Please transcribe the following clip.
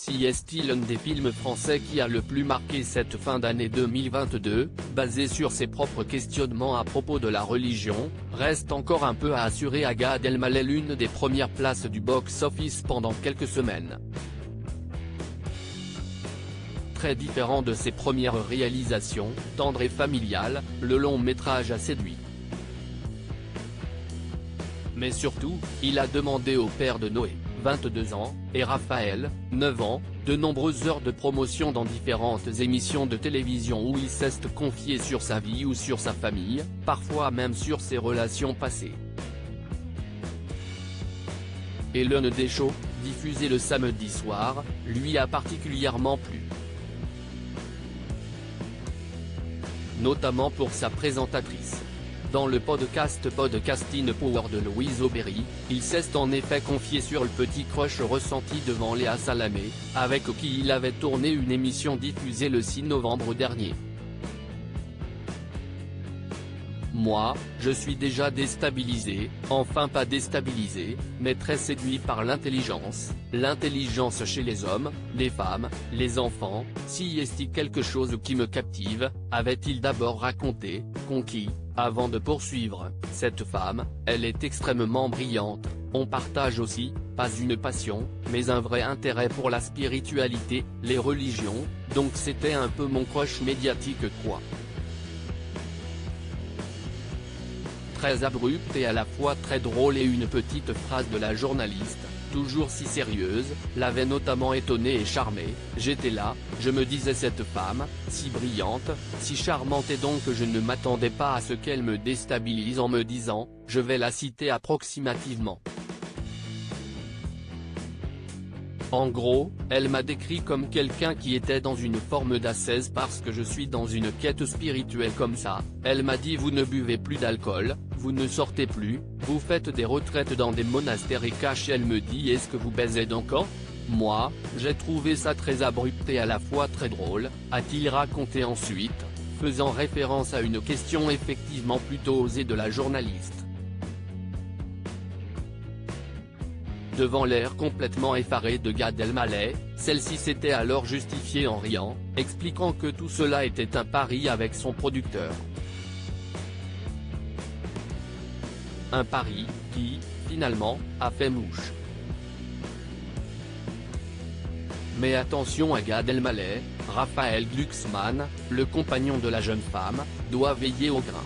Si est-il un des films français qui a le plus marqué cette fin d'année 2022, basé sur ses propres questionnements à propos de la religion, reste encore un peu à assurer à Gad Elmaleh l'une des premières places du box-office pendant quelques semaines. Très différent de ses premières réalisations, tendre et familial, le long métrage a séduit. Mais surtout, il a demandé au père de Noé, 22 ans, et Raphaël, 9 ans, de nombreuses heures de promotion dans différentes émissions de télévision où il s'est confié sur sa vie ou sur sa famille, parfois même sur ses relations passées. Et l'un des shows, diffusé le samedi soir, lui a particulièrement plu. Notamment pour sa présentatrice. Dans le Podcasting Power de Louise Aubéry, il s'est en effet confié sur le petit crush ressenti devant Léa Salamé, avec qui il avait tourné une émission diffusée le 6 novembre dernier. Moi, je suis déjà déstabilisé, enfin pas déstabilisé, mais très séduit par l'intelligence chez les hommes, les femmes, les enfants, si est-il quelque chose qui me captive, avait-il d'abord raconté, conquis, avant de poursuivre, cette femme, elle est extrêmement brillante, on partage aussi, pas une passion, mais un vrai intérêt pour la spiritualité, les religions, donc c'était un peu mon crush médiatique quoi. Très abrupte et à la fois très drôle et une petite phrase de la journaliste, toujours si sérieuse, l'avait notamment étonné et charmé. J'étais là, je me disais cette femme, si brillante, si charmante et donc je ne m'attendais pas à ce qu'elle me déstabilise en me disant, je vais la citer approximativement. En gros, elle m'a décrit comme quelqu'un qui était dans une forme d'ascèse parce que je suis dans une quête spirituelle comme ça. Elle m'a dit vous ne buvez plus d'alcool, vous ne sortez plus, vous faites des retraites dans des monastères et cash. Elle me dit est-ce que vous baisez d'encore ? Moi, j'ai trouvé ça très abrupt et à la fois très drôle, a-t-il raconté ensuite, faisant référence à une question effectivement plutôt osée de la journaliste. Devant l'air complètement effaré de Gad Elmaleh, celle-ci s'était alors justifiée en riant, expliquant que tout cela était un pari avec son producteur. Un pari, qui, finalement, a fait mouche. Mais attention à Gad Elmaleh, Raphaël Glucksmann, le compagnon de la jeune femme, doit veiller au grain.